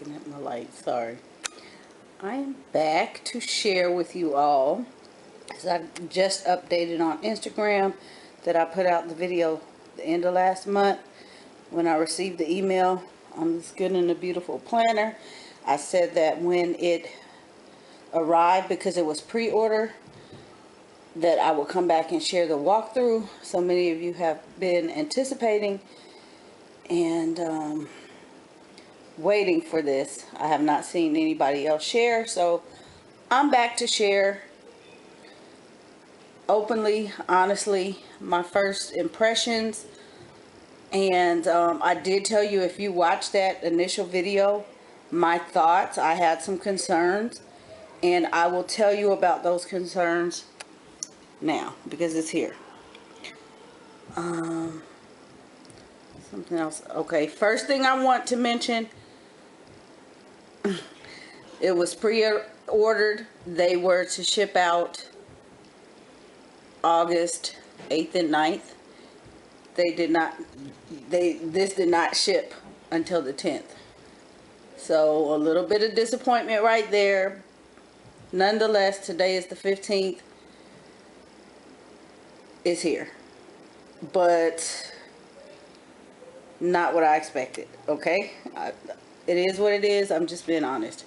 looking at my light, sorry. I am back to share with you all, because I just updated on Instagram that I put out the video the end of last month when I received the email on this Good and the Beautiful planner. I said that when it arrived, because it was pre-order, that I will come back and share the walkthrough. So many of you have been anticipating and waiting for this. I have not seen anybody else share, so I'm back to share openly, honestly, my first impressions. And I did tell you, if you watch that initial video, my thoughts. I had some concerns, and I will tell you about those concerns now because it's here. Something else. Okay, first thing I want to mention, it was pre-ordered. They were to ship out August 8th and 9th. This did not ship until the 10th. So a little bit of disappointment right there. Nonetheless, today is the 15th. It's here. But not what I expected, okay? It is what it is. I'm just being honest.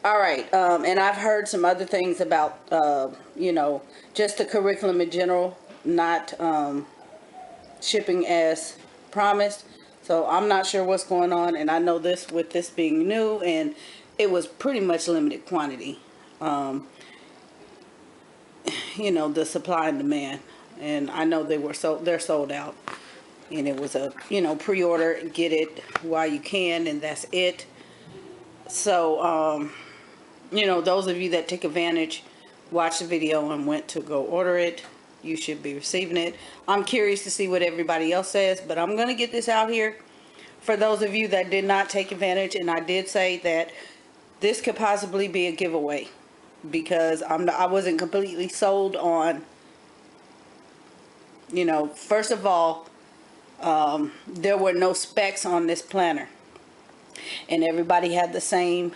All right, and I've heard some other things about, just the curriculum in general, not shipping as promised. So I'm not sure what's going on, and I know this with this being new, and it was pretty much limited quantity. The supply and demand, and I know they're sold out, and it was a pre-order, get it while you can, and that's it. So those of you that take advantage, watch the video and went to go order it, you should be receiving it. I'm curious to see what everybody else says, but I'm going to get this out here for those of you that did not take advantage. And I did say that this could possibly be a giveaway, because I wasn't completely sold on, first of all, there were no specs on this planner, and everybody had the same.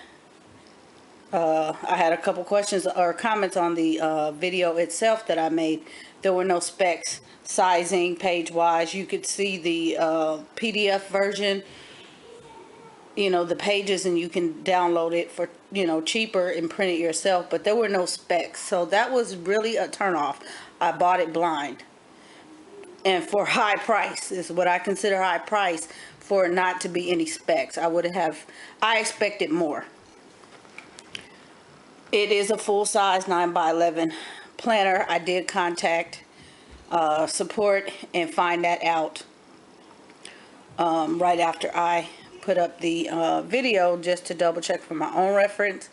I had a couple questions or comments on the video itself that I made. There were no specs, sizing, page-wise. You could see the PDF version, the pages, and you can download it for, cheaper and print it yourself. But there were no specs. So that was really a turnoff. I bought it blind. And for high price, is what I consider high price, for it not to be any specs. I expected more. It is a full-size 9x11 planner. I did contact support and find that out right after I put up the video, just to double check for my own reference,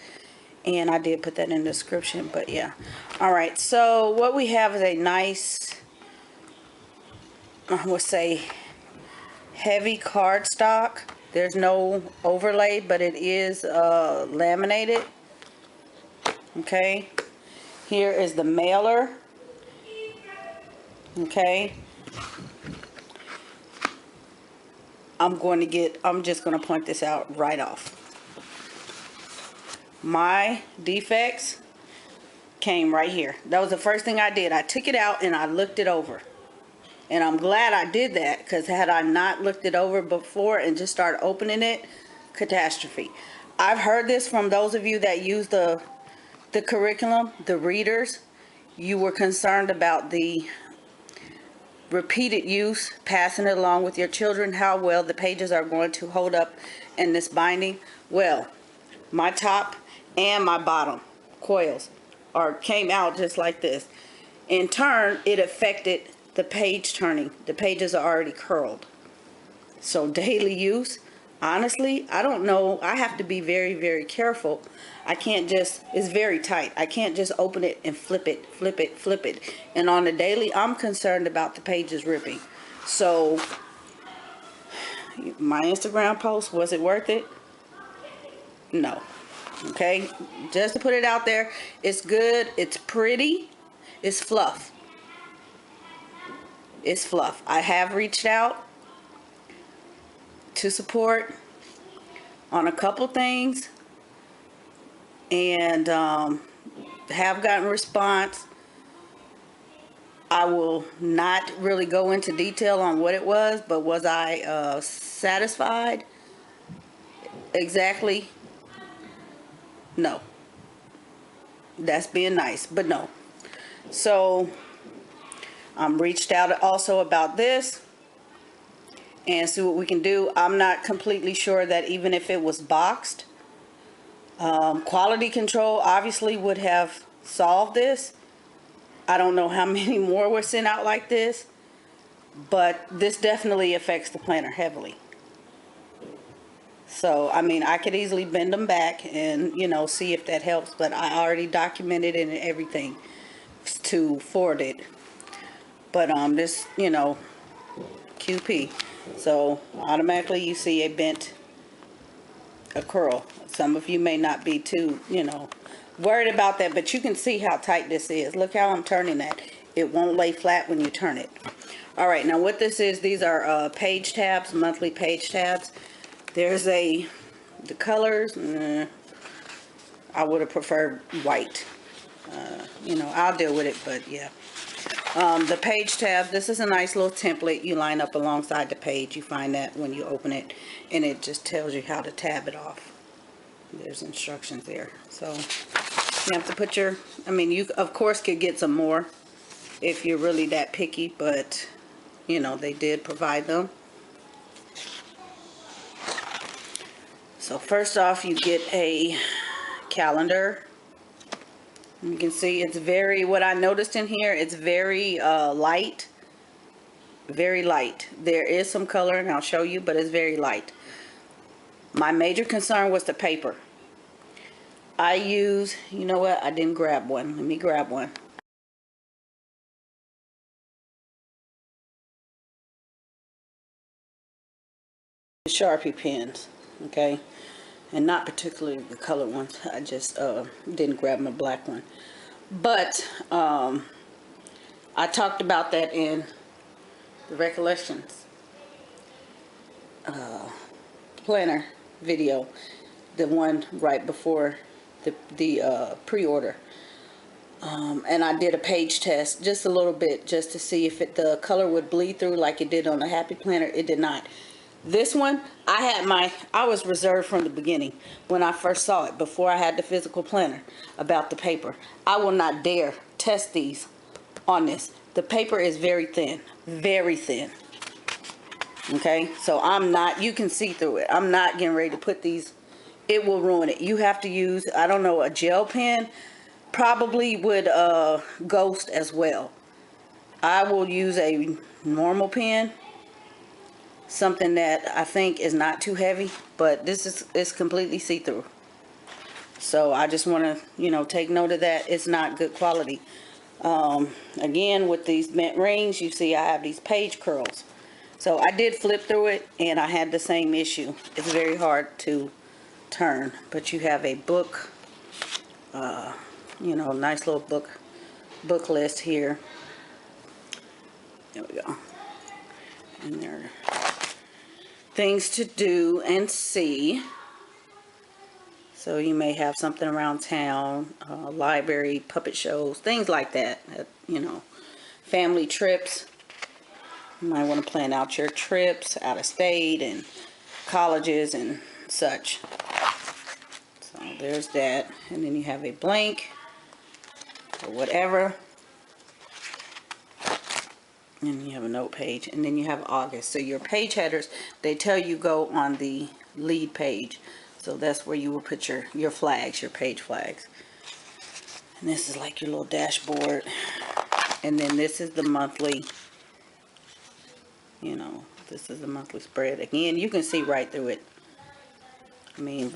and I did put that in the description. But yeah, all right, so what we have is a nice, I would say, heavy cardstock. There's no overlay, but it is laminated. Okay, here is the mailer. Okay, I'm just going to point this out right off. My defects came right here. That was the first thing I did. I took it out and I looked it over. And I'm glad I did that, because had I not looked it over before and just started opening it, catastrophe. I've heard this from those of you that use the curriculum, the readers. You were concerned about the repeated use, passing it along with your children, how well the pages are going to hold up in this binding. Well, my top and my bottom coils came out just like this. In turn, it affected the page turning. The pages are already curled. So daily use, honestly, I don't know. I have to be very, very careful. I can't just, it's very tight. I can't just open it and flip it, flip it, flip it. And on the daily, I'm concerned about the pages ripping. So my Instagram post, was it worth it? No. Okay, just to put it out there, it's good, it's pretty, it's fluff. It's fluff. I have reached out to support. on a couple things, and have gotten response. I will not really go into detail on what it was, but was I satisfied? Exactly. No. That's being nice, but no. So reached out also about this and see what we can do. I'm not completely sure that even if it was boxed, quality control obviously would have solved this. I don't know how many more were sent out like this, but this definitely affects the planner heavily. So, I mean, I could easily bend them back and, see if that helps, but I already documented it and everything to forward it. But, this, QP. So, automatically you see a curl. Some of you may not be too, worried about that, but you can see how tight this is. Look how I'm turning that. It won't lay flat when you turn it. All right, now what this is, these are page tabs, monthly page tabs. There's the colors, I would have preferred white. I'll deal with it, but yeah. The page tab, this is a nice little template. You line up alongside the page. You find that when you open it, and it just tells you how to tab it off. There's instructions there. So you have to put you of course could get some more if you're really that picky, but they did provide them. So first off, you get a calendar. You can see it's what I noticed in here, it's very light. Very light. There is some color, and I'll show you, but it's very light. My major concern was the paper. I use, you know what, I didn't grab one. Let me grab one. Sharpie pens, okay? And not particularly the colored ones. I just didn't grab my black one. But I talked about that in the recollections planner video, the one right before the pre-order. And I did a page test just a little bit just to see if the color would bleed through like it did on the Happy Planner. It did not. This one, I was reserved from the beginning when I first saw it, before I had the physical planner, about the paper. I will not dare test these on this. The paper is very thin, very thin. Okay, so you can see through it. I'm not getting ready to put these, it will ruin it. You have to use, I don't know, a gel pen probably would ghost as well. I will use a normal pen. Something that I think is not too heavy, but this is completely see-through. So I just want to take note of that. It's not good quality. Again, with these bent rings, you see I have these page curls. So I did flip through it, and I had the same issue. It's very hard to turn, but you have a book, nice little book list here. There we go. And there are things to do and see. So you may have something around town, library, puppet shows, things like that. Family trips. You might want to plan out your trips out of state and colleges and such. So there's that. And then you have a blank or whatever. And you have a note page, and then you have August. So your page headers, they tell you go on the lead page. So that's where you will put your flags, your page flags. And this is like your little dashboard. And then this is the monthly, this is the monthly spread. Again, you can see right through it. I mean,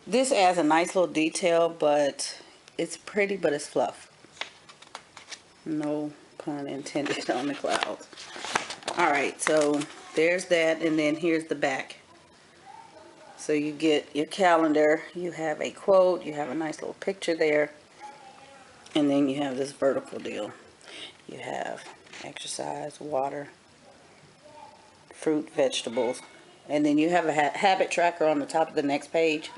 this adds a nice little detail, but it's pretty, but it's fluff. No pun intended on the clouds. Alright, so there's that, and then here's the back. So you get your calendar, you have a quote, you have a nice little picture there, and then you have this vertical deal. You have exercise, water, fruit, vegetables, And then you have a habit tracker on the top of the next page.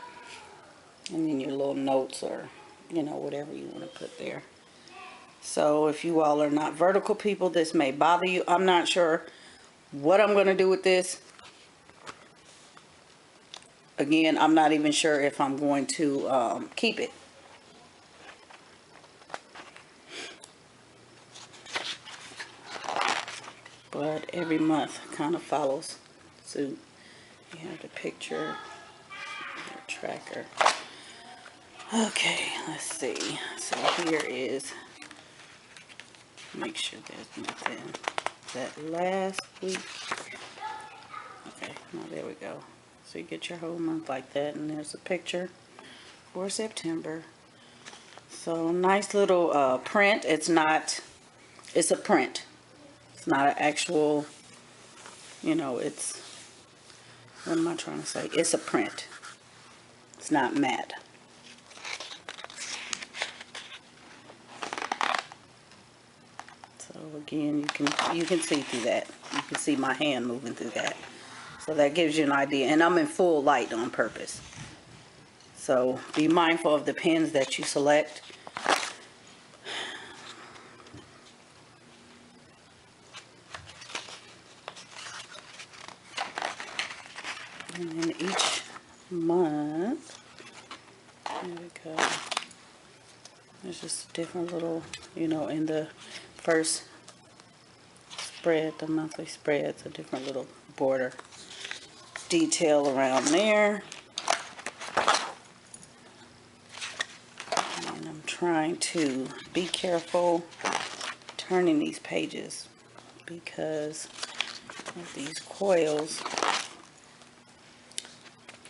And then your little notes or, you know, whatever you want to put there. So if you all are not vertical people, this may bother you. I'm not sure what I'm going to do with this. Again, I'm not even sure if I'm going to keep it. But every month kind of follows suit. You have the picture, the tracker. Okay, let's see. So here is, make sure there's nothing that last week. Okay, now there we go. So you get your whole month like that, and there's a picture for September. So nice little print. It's a print. It's not an actual, you know, it's, what am I trying to say? It's a print. It's not matte. So again, you can see through that. You can see my hand moving through that. So that gives you an idea. And I'm in full light on purpose. So be mindful of the pens that you select. And then each month, there we go. There's just different little, you know, in the first spread, the monthly spreads, a different little border detail around there. And I'm trying to be careful turning these pages because of these coils.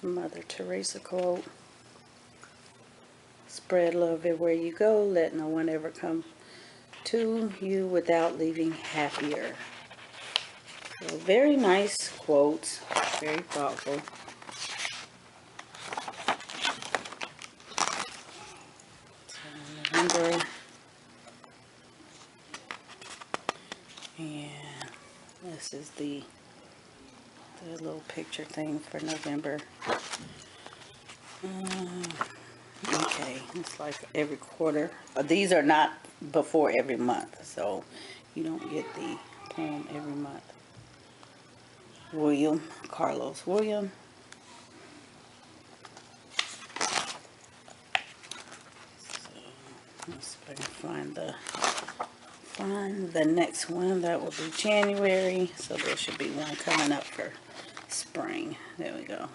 Mother Teresa quote, spread love everywhere you go, let no one ever come to you without leaving happier. So very nice quotes, very thoughtful. So November, and this is the little picture thing for November. Okay, it's like every quarter. These are not before every month, so you don't get the poem every month. William, Carlos William. So let's see if I can find the next one. That will be January, so there should be one coming up for spring. There we go.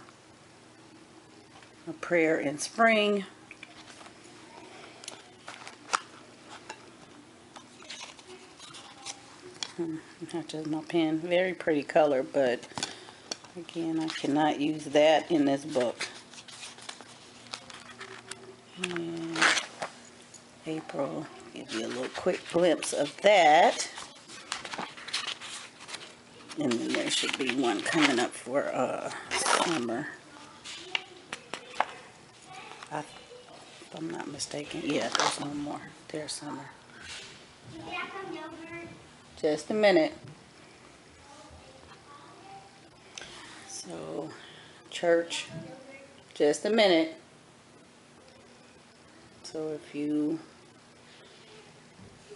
A prayer in spring. Not just my pen. Very pretty color, but again, I cannot use that in this book. And April, give you a little quick glimpse of that. And then there should be one coming up for summer. If I'm not mistaken. Yeah, there's one more. There's summer. Just a minute. So, church. Just a minute. So if you,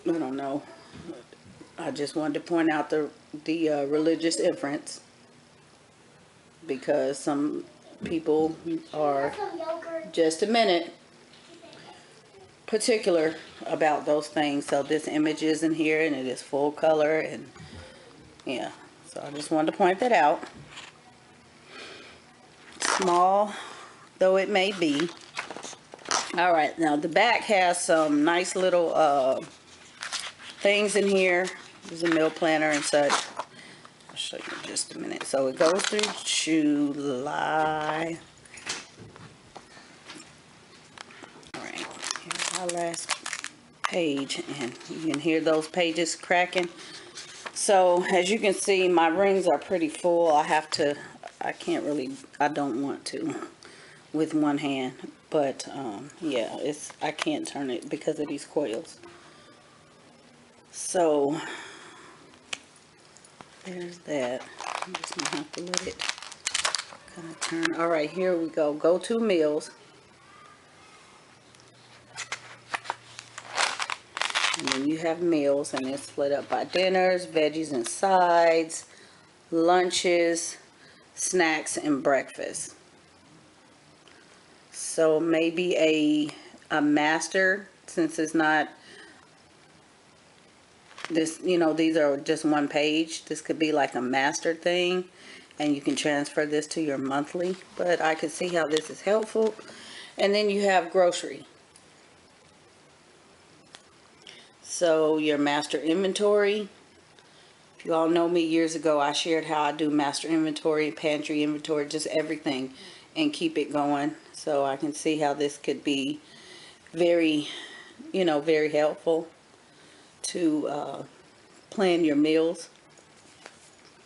I don't know, I just wanted to point out the religious inference, because some people are, just a minute, particular about those things. So this image is in here and it is full color, and yeah, so I just wanted to point that out. Small though it may be. All right, now the back has some nice little things in here. There's a meal planner and such. I'll show you in just a minute. So it goes through July. All right, here's our last page, and you can hear those pages cracking. So as you can see, my rings are pretty full. I don't want to with one hand, but yeah, I can't turn it because of these coils. So there's that. I'm just gonna have to let it Gonna turn. All right, here we go. Go to meals. And then you have meals, and it's split up by dinners, veggies and sides, lunches, snacks, and breakfast. So maybe a master, since it's not this, you know, these are just one page. This could be like a master thing, and you can transfer this to your monthly. But I could see how this is helpful. And then you have grocery. So your master inventory. If you all know me years ago, I shared how I do master inventory, pantry inventory, just everything, and keep it going. So I can see how this could be very, you know, very helpful to plan your meals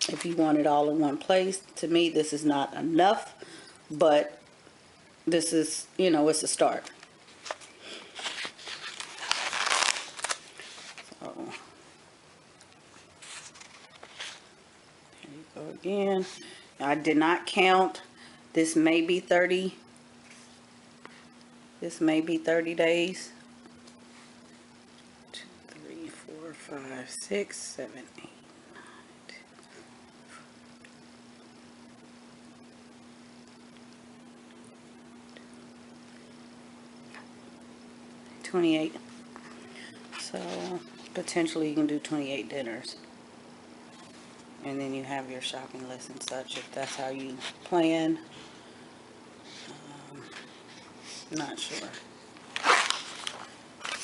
if you want it all in one place. To me, this is not enough, but this is, you know, it's a start. So here you go again. I did not count. This may be 30. This may be 30 days. 2, 3, 4, 5, 6, 7, 8, 28. So potentially you can do 28 dinners. And then you have your shopping list and such if that's how you plan. Not sure.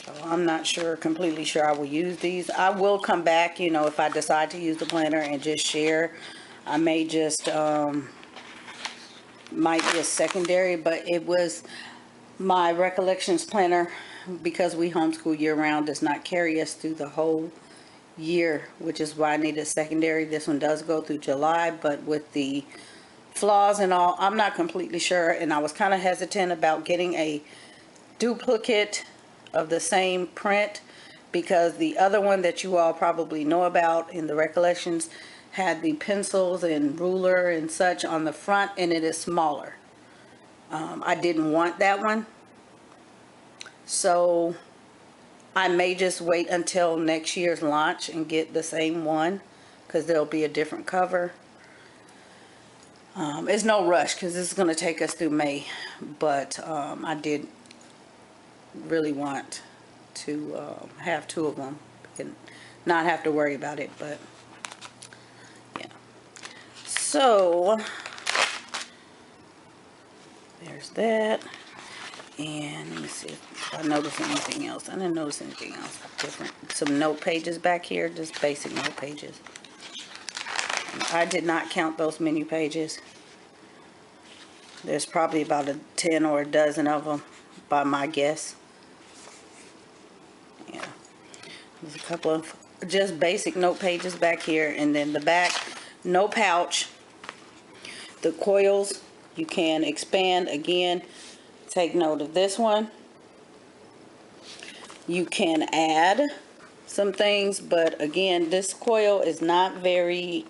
So I'm not sure, completely sure I will use these. I will come back, you know, if I decide to use the planner and just share. I may just, might be a secondary, but it was my recollections planner, because we homeschool year round, does not carry us through the whole year, which is why I need a secondary. This one does go through July, but with the flaws and all, I'm not completely sure, and I was kind of hesitant about getting a duplicate of the same print, because the other one that you all probably know about in the recollections had the pencils and ruler and such on the front, and it is smaller. I didn't want that one, so I may just wait until next year's launch and get the same one, because there'll be a different cover. It's no rush, because this is going to take us through May, but I did really want to have two of them and not have to worry about it. But yeah, so there's that. And let me see if I noticed anything else. I didn't notice anything else different. Some note pages back here, just basic note pages. I did not count those menu pages. There's probably about 10 or a dozen of them by my guess. Yeah, there's a couple of just basic note pages back here, and then the back, no pouch. The coils you can expand. Again, take note of this one. You can add some things, but again, this coil is not very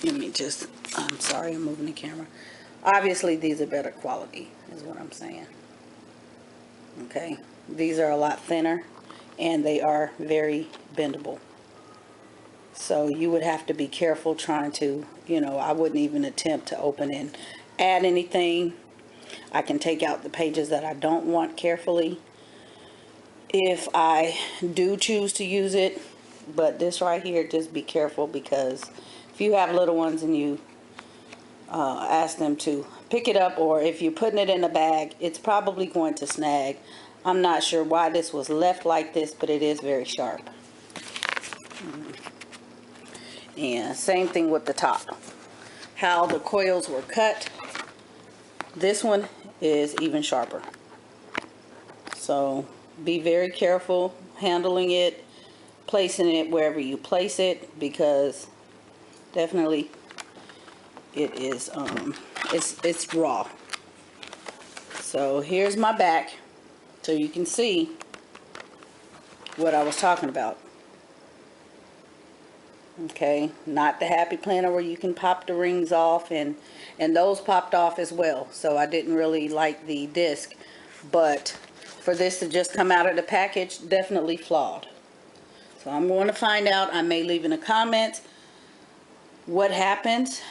let me just, I'm sorry, I'm moving the camera. Obviously these are better quality is what I'm saying. Okay, these are a lot thinner and they are very bendable, so you would have to be careful trying to, you know, I wouldn't even attempt to open and add anything. I can take out the pages that I don't want carefully if I do choose to use it, but this right here, just be careful, because if you have little ones and you ask them to pick it up, or if you're putting it in a bag, it's probably going to snag. I'm not sure why this was left like this, but it is very sharp. And same thing with the top, how the coils were cut. This one is even sharper, so be very careful handling it, placing it wherever you place it, because definitely it is it's raw. So here's my back, so you can see what I was talking about. Okay, not the happy planner where you can pop the rings off, and those popped off as well. So I didn't really like the disc, but for this to just come out of the package, definitely flawed. So I'm going to find out. I may leave in the comments what happens.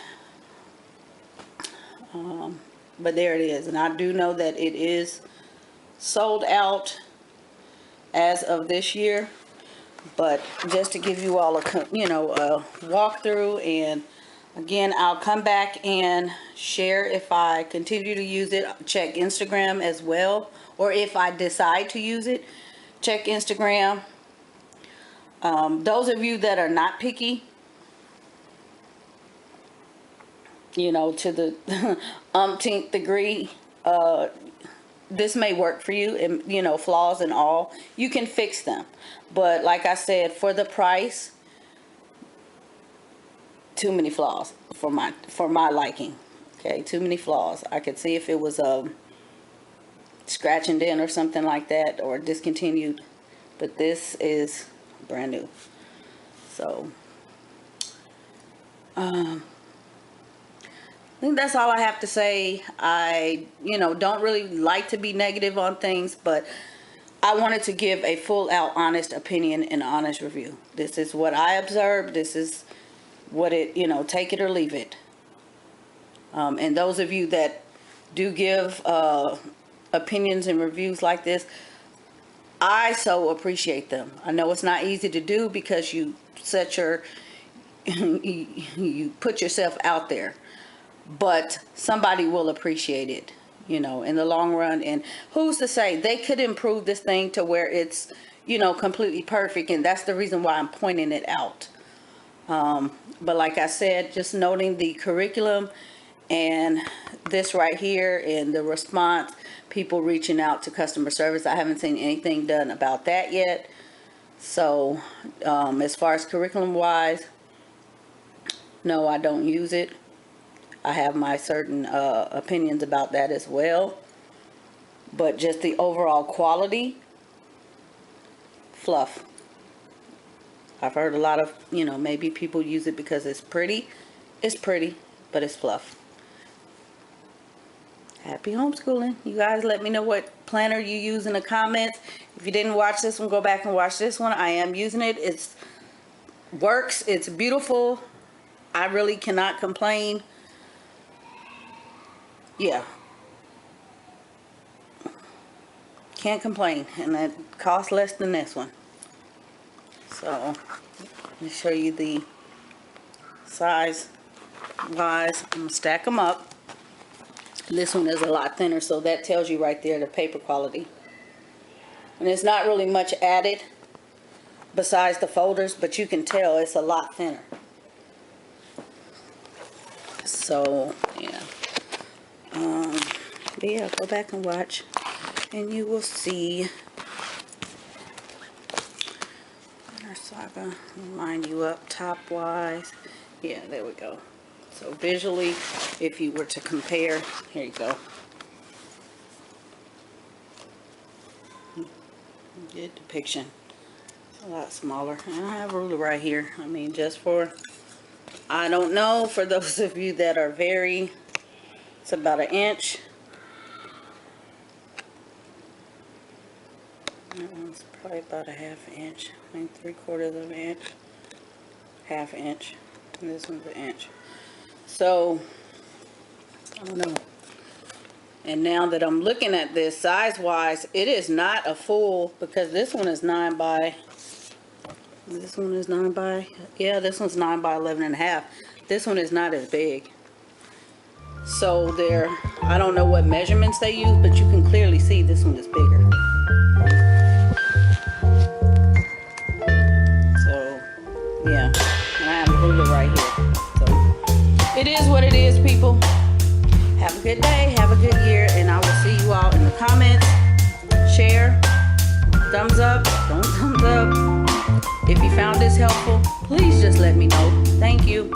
But there it is, and I do know that it is sold out as of this year. But just to give you all a walkthrough, and again, I'll come back and share if I continue to use it. Check Instagram as well, or if I decide to use it, check Instagram. Those of you that are not picky, to the umpteenth degree, this may work for you, and flaws and all, you can fix them. But like I said, for the price, too many flaws for my liking. Okay, too many flaws. I could see if it was scratch and dent or something like that, or discontinued, but this is brand new. So I think that's all I have to say. I don't really like to be negative on things, but I wanted to give a full out honest opinion and honest review. This is what I observed. This is what it, take it or leave it. And those of you that do give opinions and reviews like this, I so appreciate them. I know it's not easy to do because you set you put yourself out there, but somebody will appreciate it, in the long run. And who's to say they could improve this thing to where it's, completely perfect. And that's the reason why I'm pointing it out. But like I said, just noting the curriculum and this right here and the response, people reaching out to customer service. I haven't seen anything done about that yet. So as far as curriculum wise, no, I don't use it. I have my certain opinions about that as well. But just the overall quality, fluff. I've heard a lot of, maybe people use it because it's pretty. It's pretty, but it's fluff. Happy homeschooling. You guys let me know what planner you use in the comments. If you didn't watch this one, go back and watch this one. I am using it. It works. It's beautiful. I really cannot complain. Yeah. Can't complain. And that costs less than this one. So, let me show you the size wise. I'm going to stack them up. This one is a lot thinner, so that tells you right there the paper quality. And it's not really much added besides the folders, but you can tell it's a lot thinner. So, yeah. But yeah, go back and watch, and you will see. So I'm going to line you up top wise. Yeah, there we go. So visually, if you were to compare, here you go. Good depiction. It's a lot smaller. And I have a ruler right here. I mean, just for, I don't know, for those of you that are very, it's about 1 inch. That one's probably about a 1/2 inch. I think 3/4 of an inch. 1/2 inch. And this one's 1 inch. So, I don't know. And now that I'm looking at this size-wise, it is not a full, because this one is 9 by, this one is 9 by, yeah, this one's 9 by 11.5. This one is not as big. So there, I don't know what measurements they use, but you can clearly see this one is bigger. So, yeah, and I have a ruler right here. So, it is what it is, people. Have a good day, have a good year, and I will see you all in the comments. Share, thumbs up, don't thumbs up. If you found this helpful, please just let me know. Thank you.